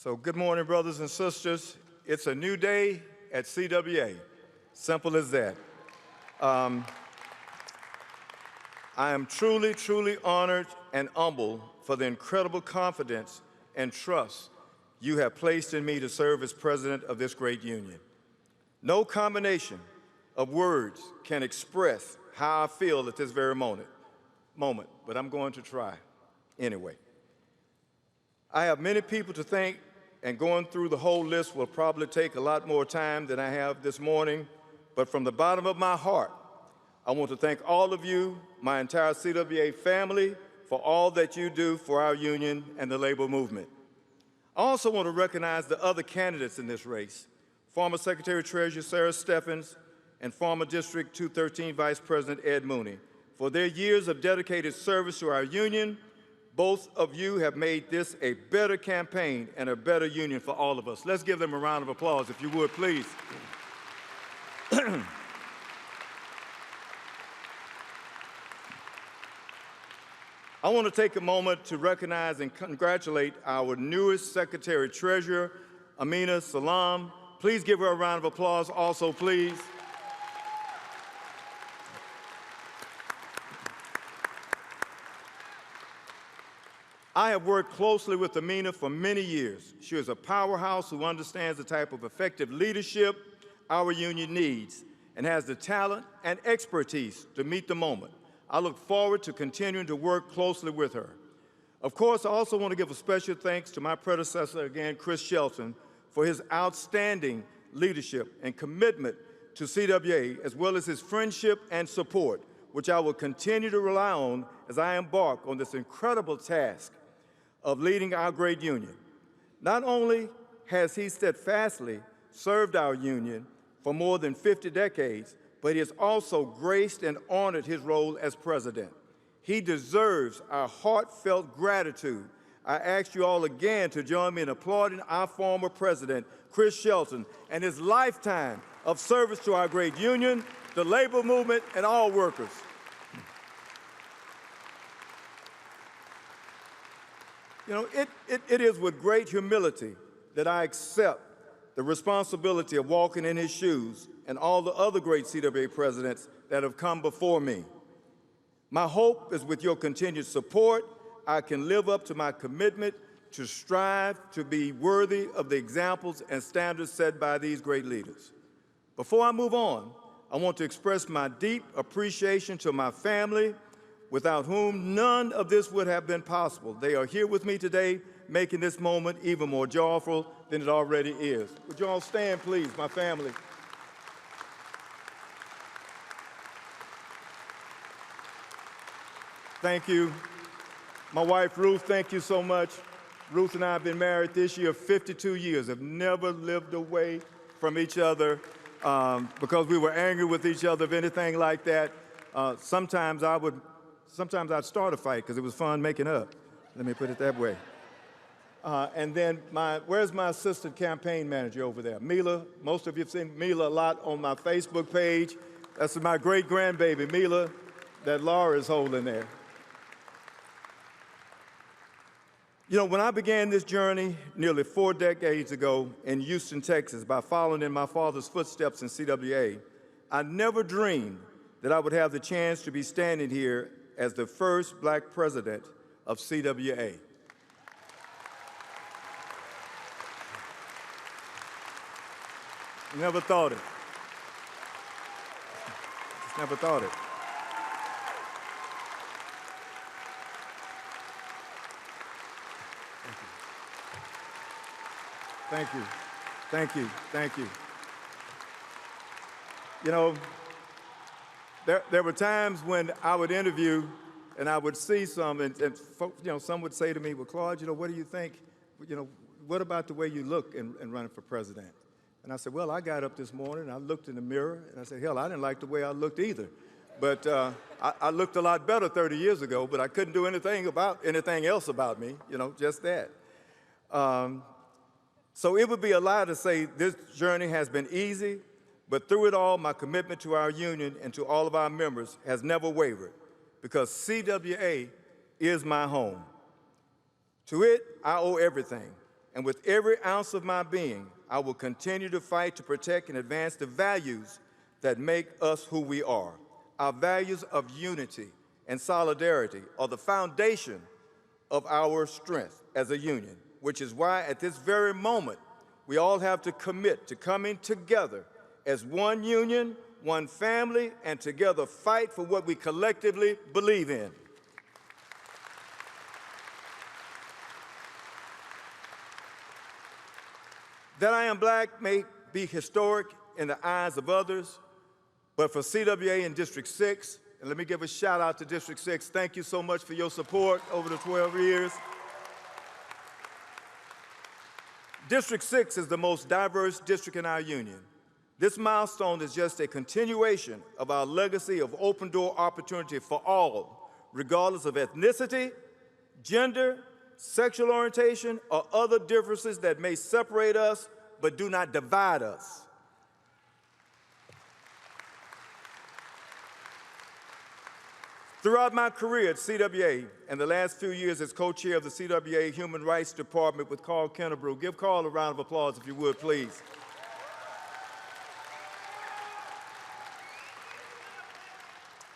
So good morning, brothers and sisters. It's a new day at CWA. Simple as that. I am truly, truly honored and humbled for the incredible confidence and trust you have placed in me to serve as president of this great union. No combination of words can express how I feel at this very moment, but I'm going to try anyway. I have many people to thank, and going through the whole list will probably take a lot more time than I have this morning, but from the bottom of my heart, I want to thank all of you, my entire CWA family, for all that you do for our union and the labor movement. I also want to recognize the other candidates in this race, former Secretary-Treasurer Sarah Steffens and former District 213 Vice President Ed Mooney, for their years of dedicated service to our union. Both of you have made this a better campaign and a better union for all of us. Let's give them a round of applause, if you would, please. I want to take a moment to recognize and congratulate our newest Secretary-Treasurer, Amina Salam. Please give her a round of applause also, please. I have worked closely with Amina for many years. She is a powerhouse who understands the type of effective leadership our union needs and has the talent and expertise to meet the moment. I look forward to continuing to work closely with her. Of course, I also want to give a special thanks to my predecessor again, Chris Shelton, for his outstanding leadership and commitment to CWA, as well as his friendship and support, which I will continue to rely on as I embark on this incredible task of leading our great union. Not only has he steadfastly served our union for more than 50 decades, but he has also graced and honored his role as president. He deserves our heartfelt gratitude. I ask you all again to join me in applauding our former president, Chris Shelton, and his lifetime of service to our great union, the labor movement, and all workers. You know, it is with great humility that I accept the responsibility of walking in his shoes and all the other great CWA presidents that have come before me. My hope is with your continued support, I can live up to my commitment to strive to be worthy of the examples and standards set by these great leaders. Before I move on, I want to express my deep appreciation to my family, without whom none of this would have been possible. They are here with me today, making this moment even more joyful than it already is. Would you all stand, please, my family? Thank you. My wife, Ruth, thank you so much. Ruth and I have been married this year 52 years, have never lived away from each other because we were angry with each other, if anything like that. Sometimes I'd start a fight because it was fun making up. Let me put it that way. And then where's my assistant campaign manager over there? Mila. Most of you have seen Mila a lot on my Facebook page. That's my great-grandbaby, Mila, that Laura is holding there. You know, when I began this journey nearly 4 decades ago in Houston, Texas, by following in my father's footsteps in CWA, I never dreamed that I would have the chance to be standing here as the first black president of CWA. Never thought it. Just never thought it. Thank you. Thank you. Thank you. You know, there were times when I would interview and I would see some, and folks, you know, some would say to me, well, Claude, you know, what do you think? You know, what about the way you look in running for president? And I said, well, I got up this morning, and I looked in the mirror, and I said, hell, I didn't like the way I looked either. But I looked a lot better 30 years ago, but I couldn't do anything else about me, you know, just that. So it would be a lie to say this journey has been easy, but through it all, my commitment to our union and to all of our members has never wavered, because CWA is my home. To it, I owe everything, And with every ounce of my being, I will continue to fight to protect and advance the values that make us who we are. Our values of unity and solidarity are the foundation of our strength as a union, which is why at this very moment, we all have to commit to coming together as one union, one family, and together fight for what we collectively believe in. That I am black may be historic in the eyes of others, but for CWA in District 6, and let me give a shout out to District 6, thank you so much for your support over the 12 years. District 6 is the most diverse district in our union. This milestone is just a continuation of our legacy of open door opportunity for all, regardless of ethnicity, gender, sexual orientation, or other differences that may separate us but do not divide us. Throughout my career at CWA and the last few years as co-chair of the CWA Human Rights Department with Carl Kennebrew, give Carl a round of applause if you would, please.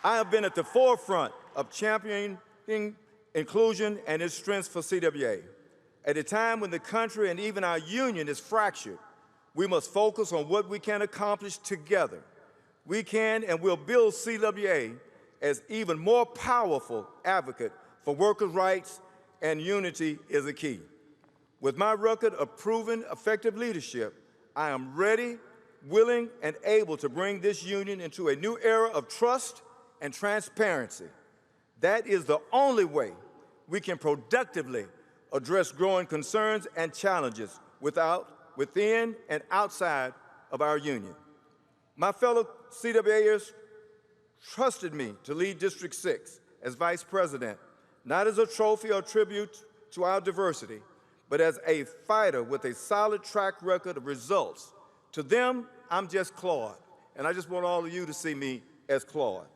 I have been at the forefront of championing inclusion and its strengths for CWA. At a time when the country and even our union is fractured, we must focus on what we can accomplish together. We can and will build CWA as even more powerful advocate for workers' rights, and unity is a key. With my record of proven effective leadership, I am ready, willing, and able to bring this union into a new era of trust and transparency. That is the only way we can productively address growing concerns and challenges within and outside of our union. My fellow CWAers trusted me to lead District 6 as Vice President, not as a trophy or tribute to our diversity, but as a fighter with a solid track record of results. To them, I'm just Claude, and I just want all of you to see me as Claude.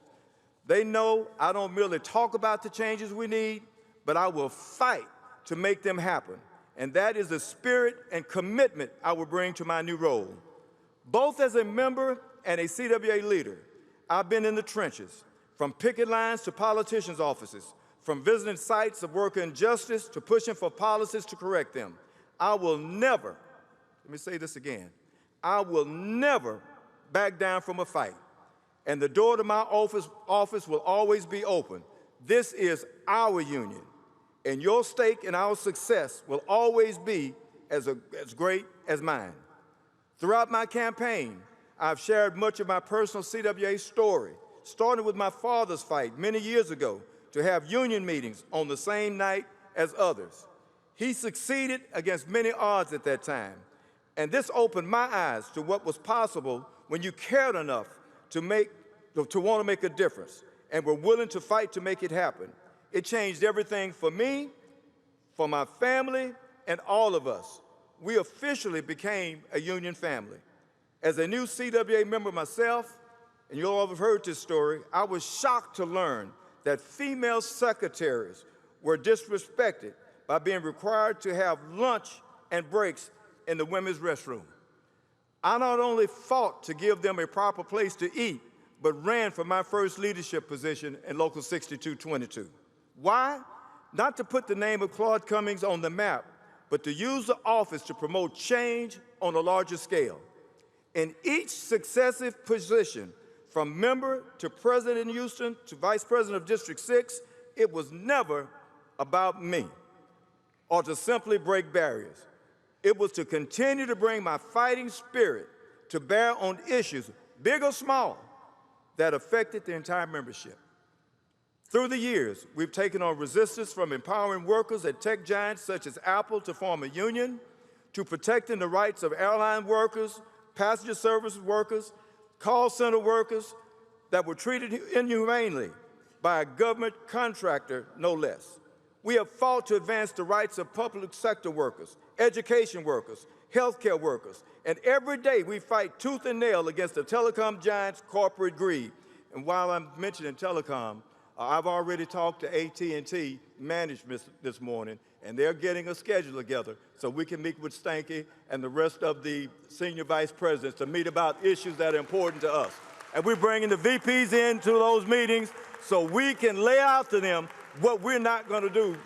They know I don't merely talk about the changes we need, but I will fight to make them happen. And that is the spirit and commitment I will bring to my new role. Both as a member and a CWA leader, I've been in the trenches, from picket lines to politicians' offices, from visiting sites of worker injustice to pushing for policies to correct them. I will never, let me say this again, I will never back down from a fight. And the door to my office will always be open. This is our union, and your stake in our success will always be as great as mine. Throughout my campaign, I've shared much of my personal CWA story, starting with my father's fight many years ago to have union meetings on the same night as others. He succeeded against many odds at that time, and this opened my eyes to what was possible when you cared enough to want to make a difference and were willing to fight to make it happen. It changed everything for me, for my family, and all of us. We officially became a union family. As a new CWA member myself, and you'll all have heard this story, I was shocked to learn that female secretaries were disrespected by being required to have lunch and breaks in the women's restroom. I not only fought to give them a proper place to eat, but ran for my first leadership position in Local 6222. Why? Not to put the name of Claude Cummings on the map, but to use the office to promote change on a larger scale. In each successive position, from member to president in Houston to vice president of District 6, it was never about me or to simply break barriers. It was to continue to bring my fighting spirit to bear on issues, big or small, that affected the entire membership. Through the years, we've taken on resistance from empowering workers at tech giants such as Apple to form a union, to protecting the rights of airline workers, passenger service workers, call center workers that were treated inhumanely by a government contractor, no less. We have fought to advance the rights of public sector workers, education workers, healthcare workers, and every day we fight tooth and nail against the telecom giants' corporate greed. And while I'm mentioning telecom, I've already talked to AT&T management this morning, and they're getting a schedule together so we can meet with Stanky and the rest of the senior vice presidents to meet about issues that are important to us. And we're bringing the VPs into those meetings so we can lay out to them what we're not going to do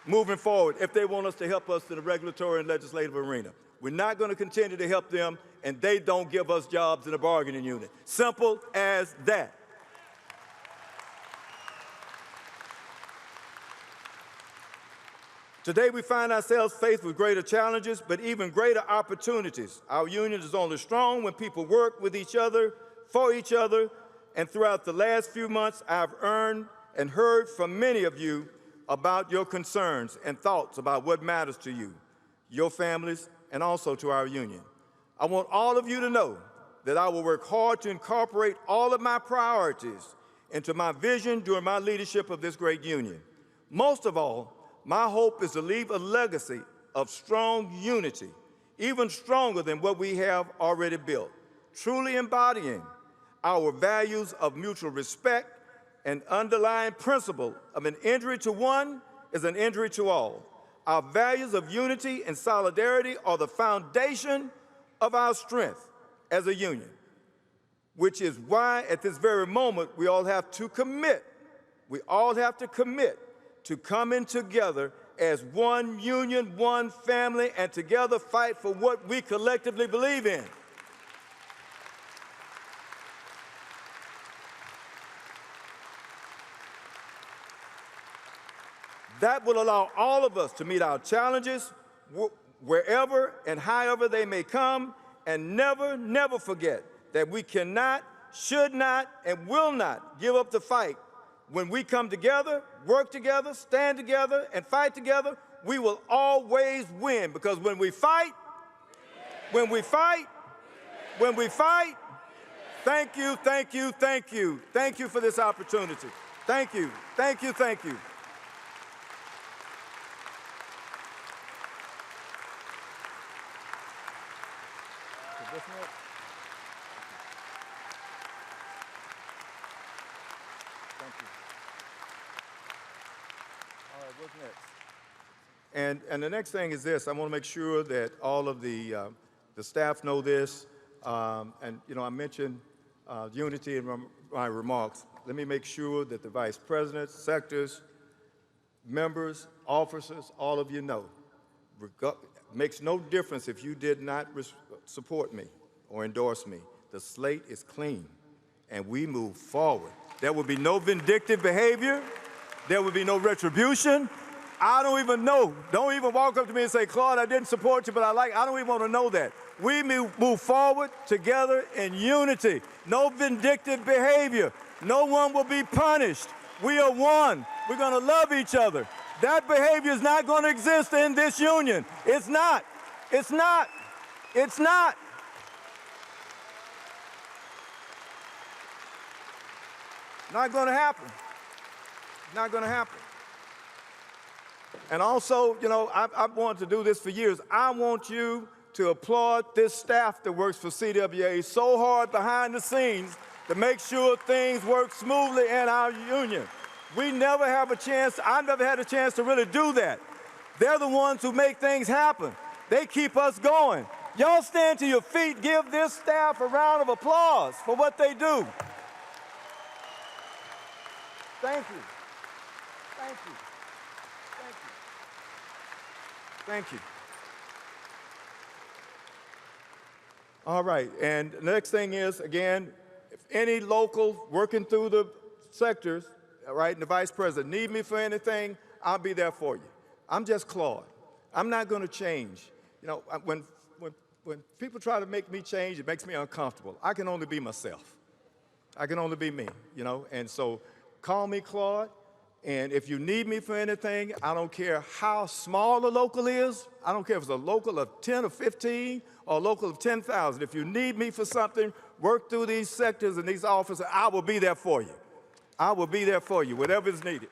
moving forward if they want us to help us in the regulatory and legislative arena. We're not going to continue to help them, and they don't give us jobs in the bargaining unit. Simple as that. Today, we find ourselves faced with greater challenges, but even greater opportunities. Our union is only strong when people work with each other, for each other, and throughout the last few months, I've earned and heard from many of you about your concerns and thoughts about what matters to you, your families, and also to our union. I want all of you to know that I will work hard to incorporate all of my priorities into my vision during my leadership of this great union. Most of all, my hope is to leave a legacy of strong unity, even stronger than what we have already built, truly embodying our values of mutual respect and underlying principle of an injury to one is an injury to all. Our values of unity and solidarity are the foundation of our strength as a union, which is why at this very moment we all have to commit. We all have to commit to coming together as one union, one family, and together fight for what we collectively believe in. That will allow all of us to meet our challenges wherever and however they may come, and never, never forget that we cannot, should not, and will not give up the fight. When we come together, work together, stand together, and fight together, we will always win. Because when we fight, thank you, thank you, thank you. Thank you for this opportunity. Thank you, thank you, thank you. And the next thing is this. I want to make sure that all of the staff know this. And, you know, I mentioned unity in my remarks. Let me make sure that the vice presidents, sectors, members, officers, all of you know. Makes no difference if you did not support me or endorse me. The slate is clean, and we move forward. There will be no vindictive behavior. There will be no retribution. I don't even know. Don't even walk up to me and say, Claude, I didn't support you, but I don't even want to know that. We move forward together in unity. No vindictive behavior. No one will be punished. We are one. We're going to love each other. That behavior is not going to exist in this union. It's not. It's not. It's not. Not going to happen. Not going to happen. And also, you know, I've wanted to do this for years. I want you to applaud this staff that works for CWA so hard behind the scenes to make sure things work smoothly in our union. We never have a chance, I've never had a chance to really do that. They're the ones who make things happen. They keep us going. Y'all stand to your feet, give this staff a round of applause for what they do. Thank you. Thank you. Thank you. Thank you. All right, and the next thing is, again, if any local working through the sectors, all right, and the vice president need me for anything, I'll be there for you. I'm just Claude. I'm not going to change. You know, when people try to make me change, it makes me uncomfortable. I can only be myself. I can only be me, you know, and so call me Claude. And if you need me for anything, I don't care how small the local is. I don't care if it's a local of 10 or 15 or a local of 10,000. If you need me for something, work through these sectors and these offices, I will be there for you. I will be there for you, whatever is needed.